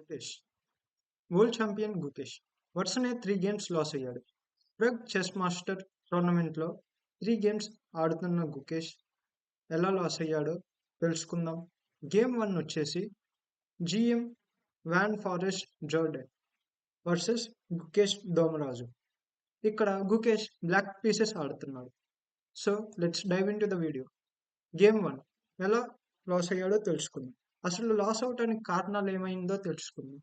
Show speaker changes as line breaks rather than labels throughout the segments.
Gukesh. World champion Gukesh వరుసనే 3 games loss అయ్యాడు. Prague chess master టోర్నమెంట్లో 3 గేమ్స్ ఆడుతున్న గుకేష్ ఎలా లాస్ అయ్యాడో తెలుసుకుందాం. గేమ్ 1 వచ్చేసి GM van Foreest Jorden versus Gukesh Dommaraju. ఇక్కడ గుకేష్ బ్లాక్ పీసెస్ ఆడుతున్నాడు. So let's dive into the video. Game 1 ఎలా లాస్ అయ్యాడో తెలుసుకుందాం. అసలు లాస్ అవటానికి కారణాలు ఏమైందో తెలుసుకుందాం.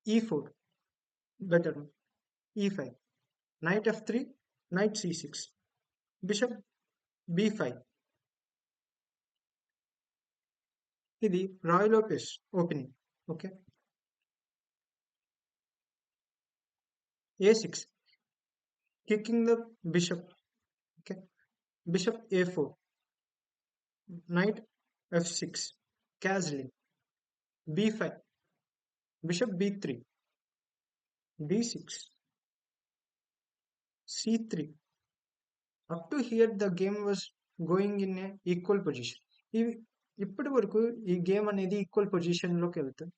E4 better, E5, Knight F3, Knight C6, Bishop B5. ఇది Ruy Lopez opening. Okay, A6 kicking the bishop. Okay, Bishop A4, Knight F6 castling, B5, Bishop B3, D6, C3. Up to here the game was going in a equal position. ఇప్పటి వరకు ఈ game అనేది equal position లోకి వెళ్తుంది.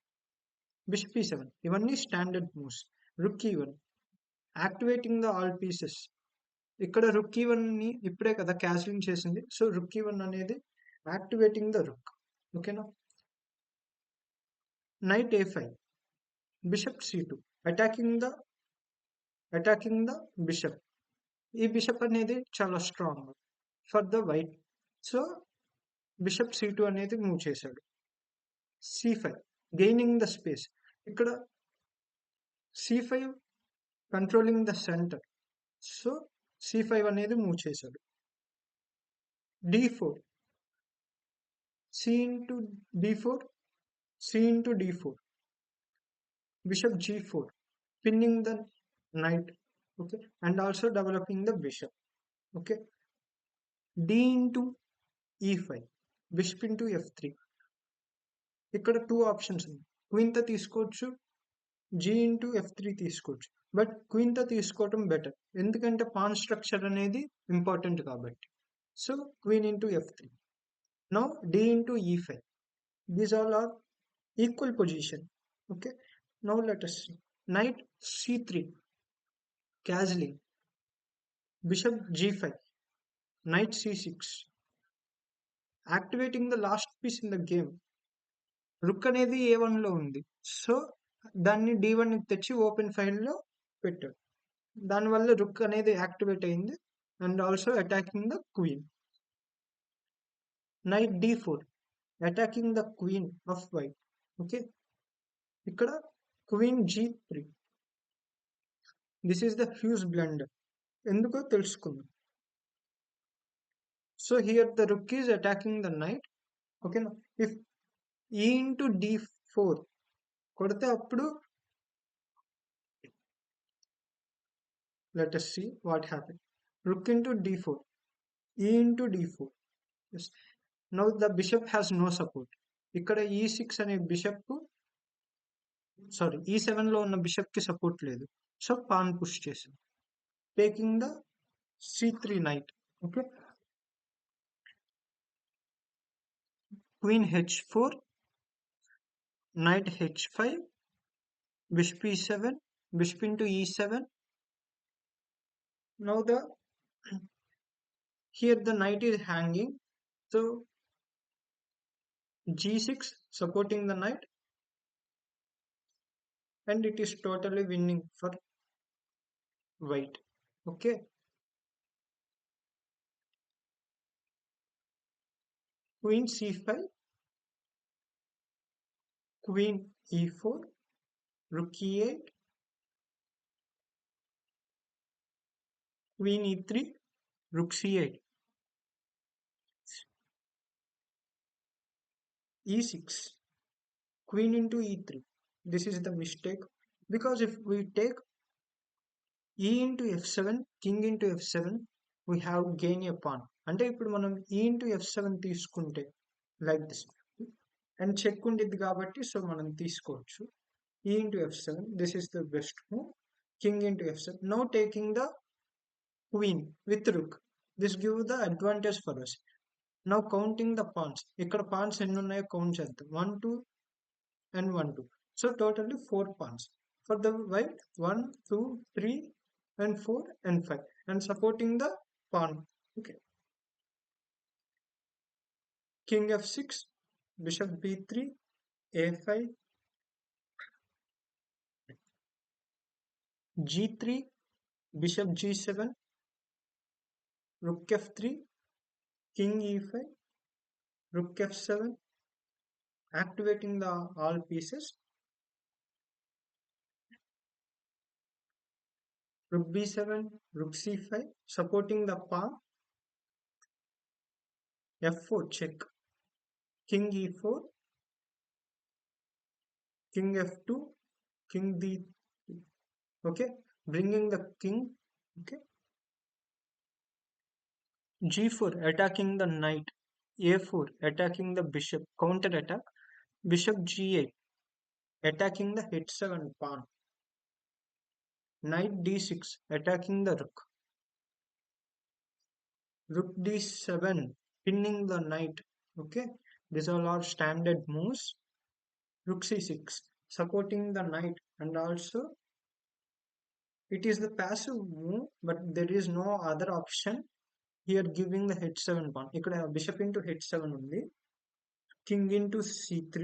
Bishop E7 ఇవన్నీ standard moves. Rook E1 activating the all pieces. ఇక్కడ రుక్ E1 ని ఇప్పుడే కదా క్యాస్లింగ్ చేసింది. సో రుక్ E1 అనేది యాక్టివేటింగ్ ద రుక్. ఓకేనా. Night A5, bishop C2 attacking the bishop. ఈ బిషప్ అనేది చాలా strong for the white. So bishop C2 అనేది మూవ్ చేశాడు. C5 gaining the space. ఇక్కడ C5 controlling the centre. So C5 అనేది మూవ్ చేశాడు. D4, C into D4, C into D4, Bishop G4 pinning the knight. Okay, and also developing the bishop. Okay, D into E5, Bishop into F3. ఇక్కడ 2 options ఉన్నాయి. Queen తో తీసుకోవచ్చు, G into F3 తీసుకోవచ్చు. But queen తో తీసుకోవటం better, ఎందుకంటే pan structure అనేది important కాబట్టి. So queen into F3. Now D into E5. These all are equal position. Okay, now let us see. Knight C3 castling, Bishop G5, Knight C6 activating the last piece in the game. Rook అనేది A1 లో ఉంది. So దాన్ని D1 కి తెచ్చి open file లో పెట్టాడు. దానివల్ల రుక్ అనేది యాక్టివేట్ అయింది and also attacking the queen. Knight D4 attacking the queen of white. Okay, ఇక్కడ queen G3. This is the huge blunder. ఎందుకో తెలుసుకుందాం. So here the rook is attacking the knight. ఓకేనా. If E into D4 కొడితే అప్పుడు let us see what happened. Rook into D4, E into D4. Yes. Now the bishop has no support. ఇక్కడ E6 అనే bishop E7 లో ఉన్న bishop కి support లేదు. So pan push చేసింది, taking the C3 knight. Okay, queen H4, knight H5, bishop E7, bishop into E7. Now here the knight is hanging. So G6 supporting the knight and it is totally winning for white. Okay, queen C5, queen E4, rook E8, queen E3, rook C8, E6, queen into E3. This is the mistake, because if we take E into F7, king into F7, we have gain a pawn. అంటే ఇప్పుడు మనం E into F7 తీసుకుంటే like this and check ఉండిద్ది కాబట్టి so మనం తీసుకోవచ్చు. E into F7, this is the best move. King into F7, now taking the queen with rook. This gives the advantage for us. Now counting the pawns. ఇక్కడ pawns ఎన్ని ఉన్నాయో count చేద్దాం. 1 2 and 1 2. So totally 4 pawns. For the white, 1, 2, 3, and 4 and 5. And supporting the pawn. Okay. King f6, bishop b3, a5, g3, bishop g7, rook f3, king e5, rook f7, activating the all pieces, rook b7, rook c5, supporting the pawn, f4 check, king e4, king f2, king d, okay, bringing the king, okay, g4 attacking the knight, a4 attacking the bishop, counter attack, bishop g8 attacking the h7 pawn, knight d6 attacking the rook, rook d7 pinning the knight, okay, these all are standard moves, rook c6 supporting the knight, and also it is the passive move, but there is no other option here, giving the h7 pawn. ఇక్కడ bishop into h7 ఉంది, king into c3,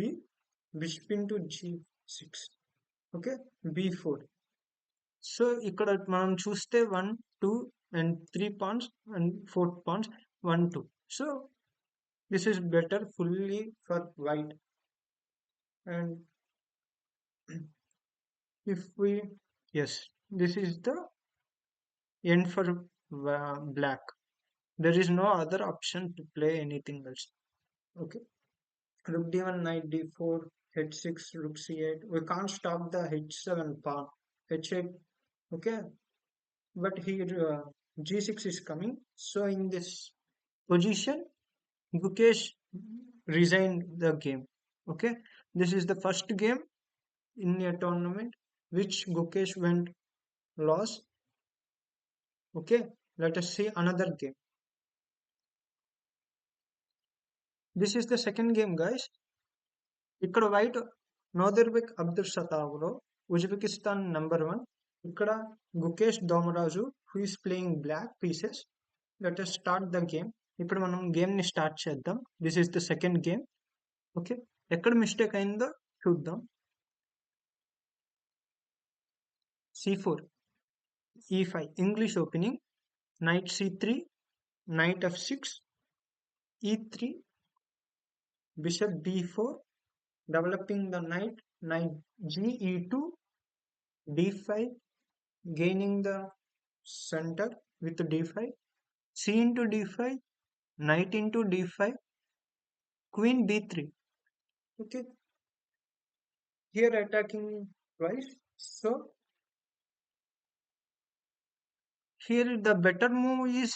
bishop into g6, okay, b4. So ఇక్కడ మనం చూస్తే 1 2 and 3 pawns and 4 pawns 1 2. So this is better fully for white. And if we, yes, this is the end for black. There is no other option to play anything else. Okay, rook d1, knight d4, h6, rook c8. We can't stop the h7 pawn, h8. Okay, but here g6 is coming. So in this position, Gukesh resigned the game. Okay, this is the first game in a tournament which Gukesh went lost. Okay, let us see another game. This is the second game, guys. ఇక్కడ white Nodirbek Abdusattorov Uzbekistan #1. ఇక్కడ Gukesh Dommaraju who is playing black pieces. Let us start the game. ఇప్పుడు మనం game ని start చేద్దాం. This is the second game. Okay, ఎక్కడ mistake అయిందో చూద్దాం. c4, e5 English opening, knight c3, knight f6, e3, bishop b4, developing the knight, knight g e2, d5, gaining the center with d5, c into d5, knight into d5, queen b3. Okay, here attacking twice. So here the better move is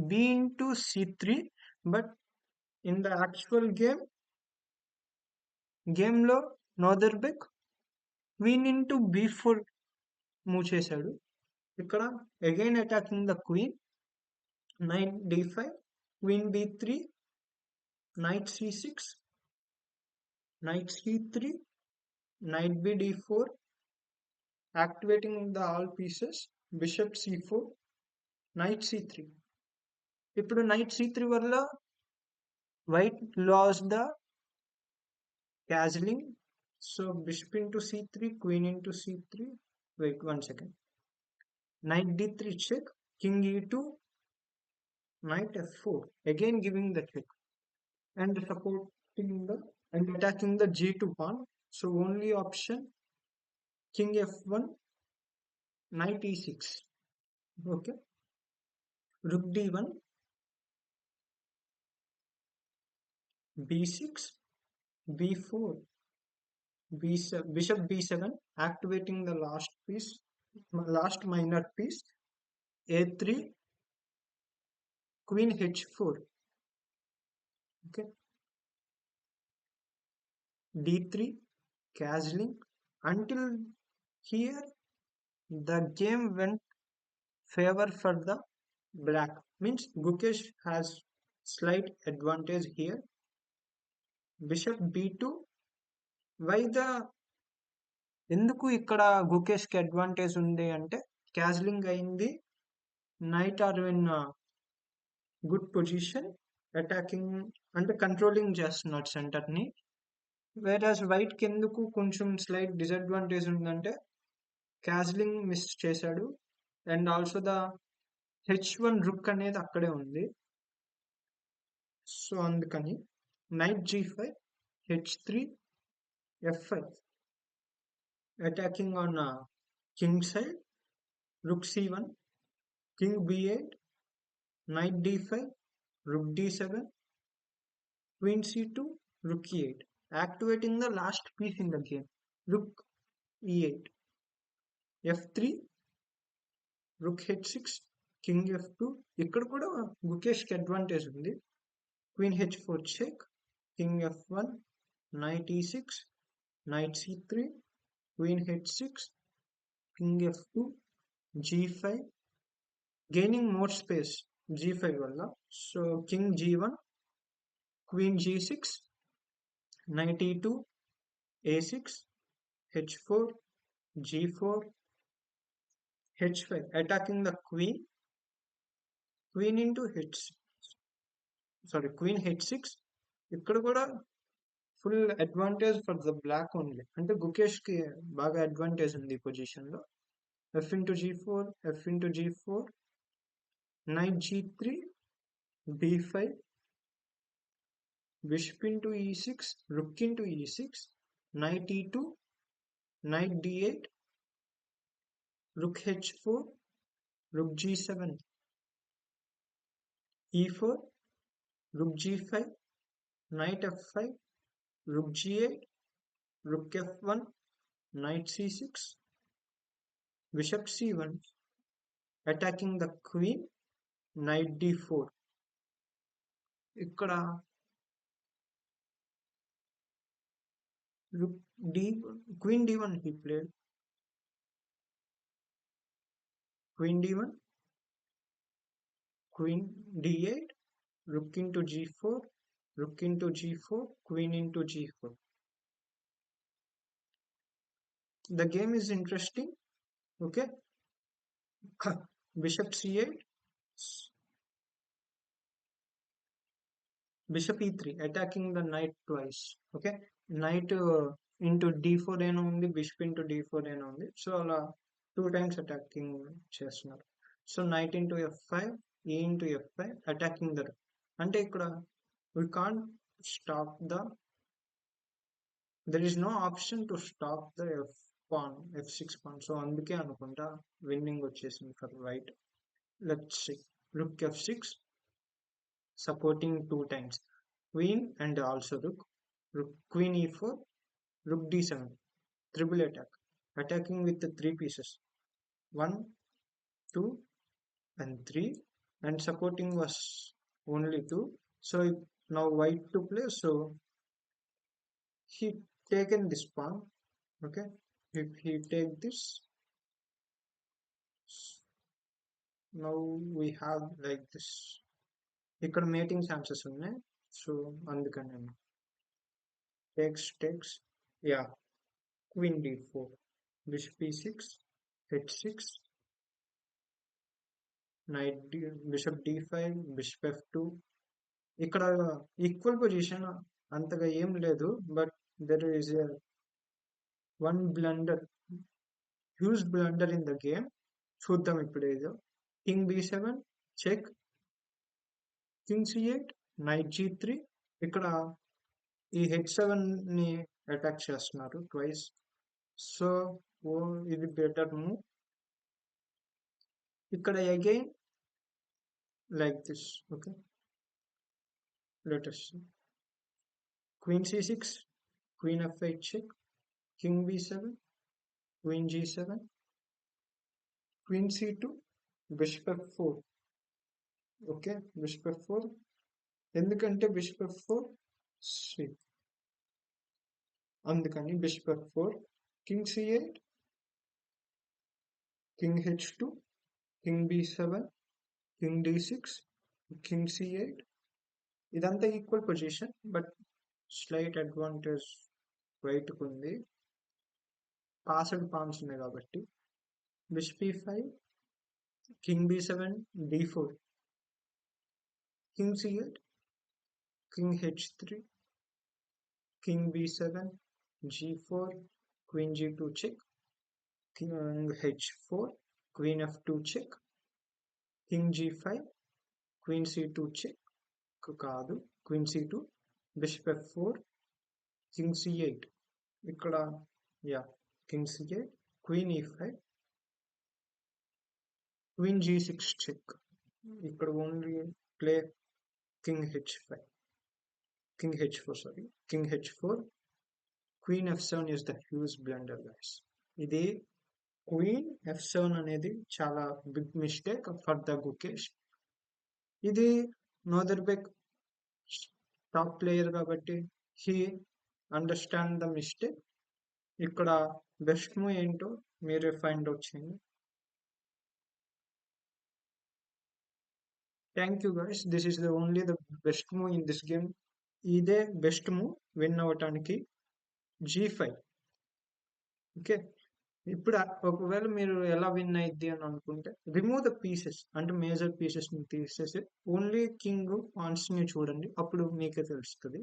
b into c3, but in the actual game లో నోదర్బెక్ queen into b4 move చేశాడు. ఇక్కడ again attacking the queen, knight d5, queen b3, knight c6, knight c3, knight b d4, activating the all pieces, bishop c4, knight c3. ఇప్పుడు knight c3 వల్ల white lost the castling. So bishop into c3, queen into c3. Wait 1 second. Knight d3 check, king e2, knight f4, again giving the check and supporting the and attacking the g2 pawn. So only option king f1, knight e6. Okay, rook d1, b6, b4, b7, bishop b7, activating the last piece, last minor piece, a3, queen h4. Okay, d3, castling. Until here the game went favor for the black, means Gukesh has slight advantage here. Bishop b2. Why the ఎందుకు ఇక్కడ గుకేష్కి advantage ఉంది అంటే క్యాజ్లింగ్ అయింది, night are in good position, attacking అంటే controlling చేస్తున్నాడు సెంటర్ని. వేరాజ్ వైట్కి ఎందుకు కొంచెం స్లైట్ డిసడ్వాంటేజ్ ఉందంటే క్యాజ్లింగ్ మిస్ చేశాడు అండ్ ఆల్సో ద H1 రుక్ అనేది అక్కడే ఉంది. సో అందుకని night G5, H3, F5 attacking on king side, rook C1, king B8, knight D5, rook D7, queen C2, rook E8, activating the last piece in the game, rook E8, F3, rook H6, king F2. ఇక్కడ కూడా గుకేష్కి advantage ఉంది. Queen H4 check, king F1, knight E6, knight C3, queen H6, king F2, G5, gaining more space G5 వల్ల. So king G1, queen G6, knight E2, A6, H4, G4, H5, attacking the queen, queen into H6, queen H6. ఇక్కడ కూడా full advantage for the black only, అంటే గుకేష్కి బాగా advantage ఉంది ఈ పొజిషన్లో. F into G4, F into G4, knight G3, B5, bishop into E6, rook into E6, knight E2, knight D8, rook H4, rook G7, E4, rook G5, knight F5, rook G8, rook F1, knight C6, bishop C1, attacking the queen, knight D4. ఇక్కడ rook D, queen D1 he played, queen D1, queen D8, rook into G4, rook into G4, queen into G4. The game is interesting. Okay. Bishop C8, bishop E3, attacking the knight twice. Okay. Knight into D4 అయినా ఉంది, bishop into D4 అయినా ఉంది. So అలా 2 times attacking చేస్తున్నారు. So knight into F5, E into F5, attacking the, అంటే ఇక్కడ we can't stop there is no option to stop the F pawn, F6 pawn. So అందుకే అనుకుంటా విన్నింగ్ వచ్చేసింది for white. Let's see. Rook F6, supporting 2 times. Queen and also rook. Queen E4, rook D7. Triple attack. Attacking with the 3 pieces. 1, 2, and 3. And supporting was only 2. So now white to play. So he taken this pawn. Okay. If he take this, now we have like this. ఇక్కడ mating chances ఉన్నాయి. So అందుకని takes, yeah, queen D4, bishop E6, H6, knight bishop D5, bishop F2. ఇక్కడ equal position అంతగా ఏం లేదు, but there is one blunder, huge blunder in the game. చూద్దాం ఇప్పుడు ఏదో. king B7 check, king C8, knight G3. ఇక్కడ ఈ H7 ని అటాక్ చేస్తున్నారు ట్వైస్. సో ఇది బెటర్ మూవ్. ఇక్కడ again like this. Okay, let us see. Queen C6, queen F8 check, king B7, queen G7, queen C2, bishop F4. Okay, bishop F4. ఎందుకంటే bishop F4 అందుకని bishop F4, king C8, king H2, king B7, king D6, king C8. ఇదంతా equal position, but slight advantage వైట్కు ఉంది. Passed pawns ఉన్నాయి కాబట్టి bishop e5, king b7, d4, king c8, king h3, king b7, g4, queen g2 check, king h4, queen f2 check, king g5, queen c2 check కాదు, queen c2, bishop f4, king c8, ఇక్కడ king c8, queen e5, queen g6 check, ఇక్కడ only play king h5, king h4, sorry, king h4, queen f7 is the huge blunder guys. ఇది queen f7 అనేది చాలా big mistake for the Gukesh. ఇది Nodirbek top player కాబట్టి he understand the mistake. ఇక్కడ best move ఏంటో మీరే find out చేయండి. Thank you guys, this is the only the best move in this game. ఇదే బెస్ట్ మూవ్ విన్ అవ్వటానికి. g5. Okay, ఇప్పుడు ఒకవేళ మీరు ఎలా విన్ అయింది అని అనుకుంటే రిమూవ్ ద పీసెస్, అంటే మేజర్ పీసెస్ ని తీసేసి ఓన్లీ కింగ్ పాన్స్ ని చూడండి, అప్పుడు మీకే తెలుస్తుంది.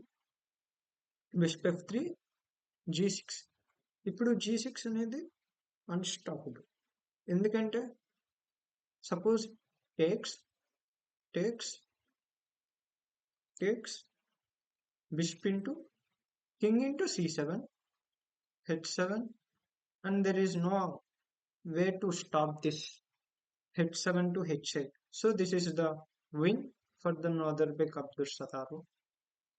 Bishop f3, g6. ఇప్పుడు g6 అనేది అన్స్టాపబుల్, ఎందుకంటే suppose takes takes takes bishop into king into c7, h7, and there is no way to stop this h7 to h8. So this is the win for the Northern Abdur Sattar.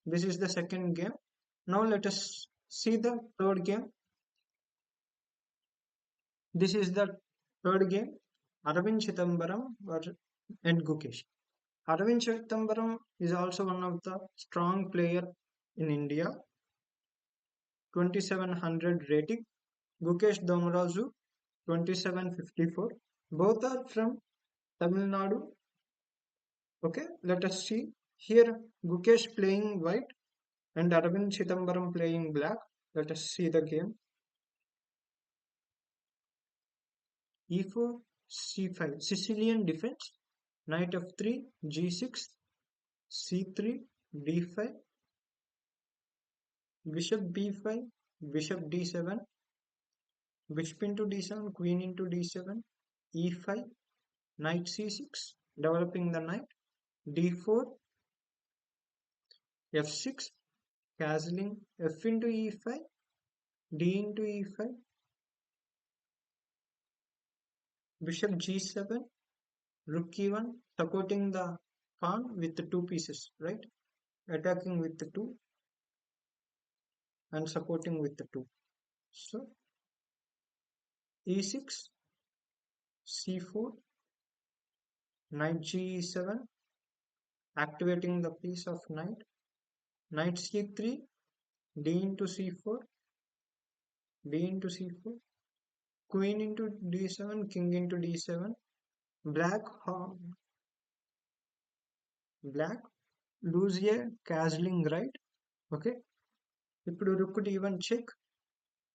This is the second game. Now let us see the third game. This is the third game. Arvind Chidambaram and Gukesh. Arvind Chidambaram is also one of the strong player in India. 2700 rating. Gukesh Domraju 2754. Both are from Tamil Nadu. Okay, let us see. Here Gukesh playing white and Arvind Chidambaram playing black. Let us see the game. e4, c5, Sicilian defense. Knight f3, g6, c3, d5, bishop b5, bishop d7, bishop into d7, queen into d7, e5, knight c6, developing the knight, d4, f6, castling, f into e5, d into e5, bishop g7, rook e1, supporting the pawn with the two pieces, right? Attacking with the two and supporting with the two. So e6, c4, knight g7, activating the piece of knight, knight c3, d into c4, d into c4, queen into d7, king into d7, black lose a castling, right? Okay, ఇప్పుడు rook d1 check,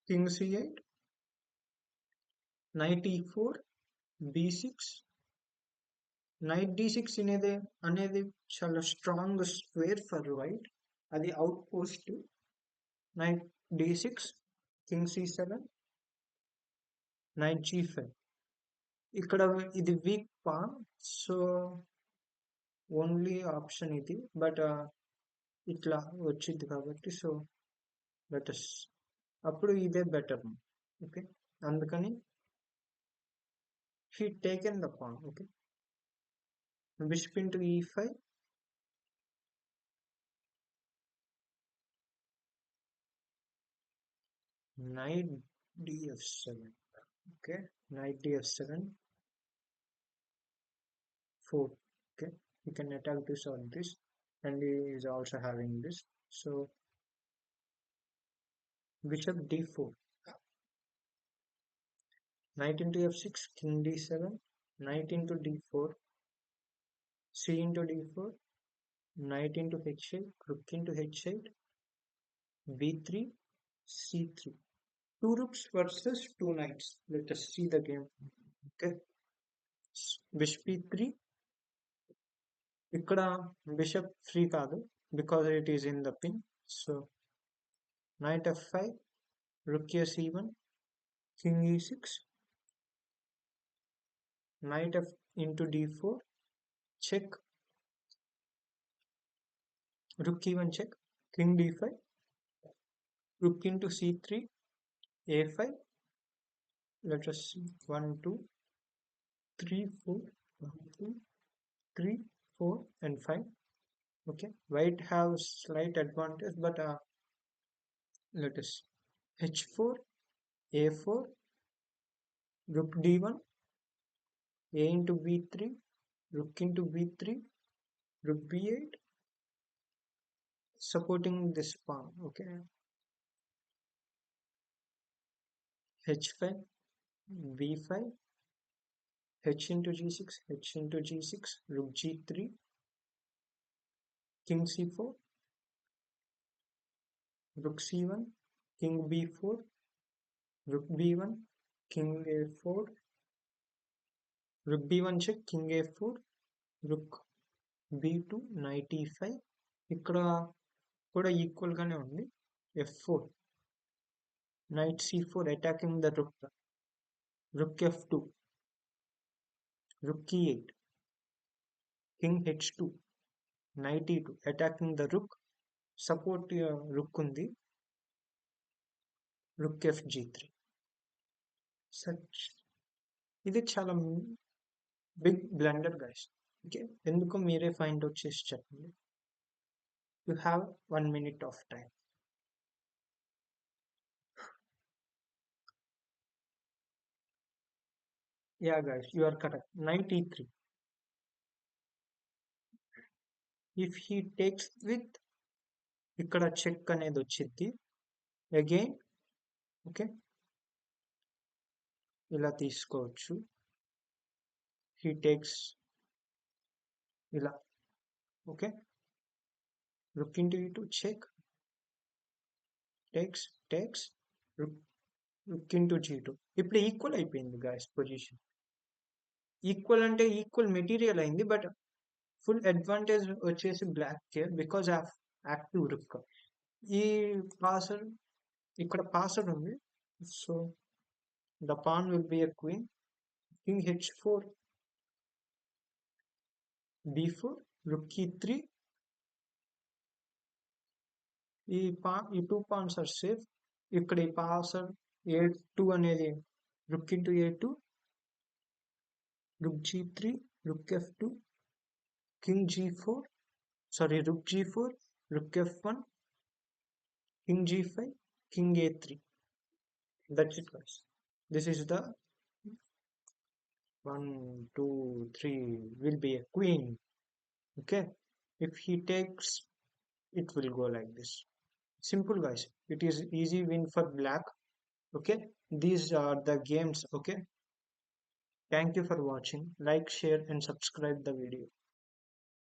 king c8, knight e4, b6, knight d6 అనేది చాలా strong square for white, అది out post. knight d6, king c7, knight g5. ఇక్కడ ఇది week pan, so only option ఇది, but ఇట్లా వచ్చింది కాబట్టి సో లెటస్ అప్పుడు ఇదే బెటర్. ఓకే, అందుకని he taken the pawn. Okay, bishop into e5, knight df7. Okay, knight df7, 4. Okay, he can attack this or this, and he is also having this. So bishop d4, knight into f6, king d7, knight into d4, c into d4, knight into h8, rook into h8, b3, c3. Two rooks versus two knights. Let us see the game. Okay. Bishop e3. ఇక్కడ bishop free కాదు because it is in the pin. So knight f5, rook c1, king e6, knight f into d4, check, rook e1 check, king d5, rook into c3, a5. Let us see 1, 2, 3, 4, 1, 2, 3, 4, and 5. Okay, white have slight advantage, but let us h4, a4, rook d1, a into b3, rook into b3, rook b8, supporting this pawn. Okay, h5, b5, h into g6, h into g6, rook g3, king c4, rook c1, king b4, rook b1, king a4, rook b1 check, king a4, rook b2, knight e5. ఇక్కడ కూడా equal గానే ఉంది. f4, knight c4 attacking the rook, rook f2, rook e8, king h2, knight e2 attacking the rook, support rook ఉంది, rook f g3. Such ఇది చాలా big blunder guys. Okay, ఎందుకు మీరే find out చేసి చెప్పండి. You have 1 minute of time. Yeah guys, you are correct. knight e3. If he takes with, ఇక్కడ check అనేది వచ్చింది అగైన్. ఓకే, ఇలా తీసుకోవచ్చు. హీ టేక్స్ ఇలా. Okay, rook into e2 check, takes rook into g2. ఇప్పుడు equal అయిపోయింది guys position. Equal అంటే equal material అయింది, బట్ ఫుల్ అడ్వాంటేజ్ వచ్చేసి బ్లాక్ కే బికాజ్ ఆఫ్ యాక్టివ్ రుక్. ఈ పాసర్ ఇక్కడ పాసర్ ఉంది, so the pawn will be a queen. king h4, b4, rook e3. ఈ టూ పాన్స్ ఆర్ సేఫ్. ఇక్కడ ఈ పాసర్ a2 అనేది rook into a2, rook g3, rook f2, king g4, sorry, rook g4, rook f1, king g5, king a3. That's it guys. This is the 1, 2, 3 will be a queen. Okay, if he takes, it will go like this. Simple guys, it is easy win for black. Okay, these are the games. Okay, thank you for watching. Like, share and subscribe the video.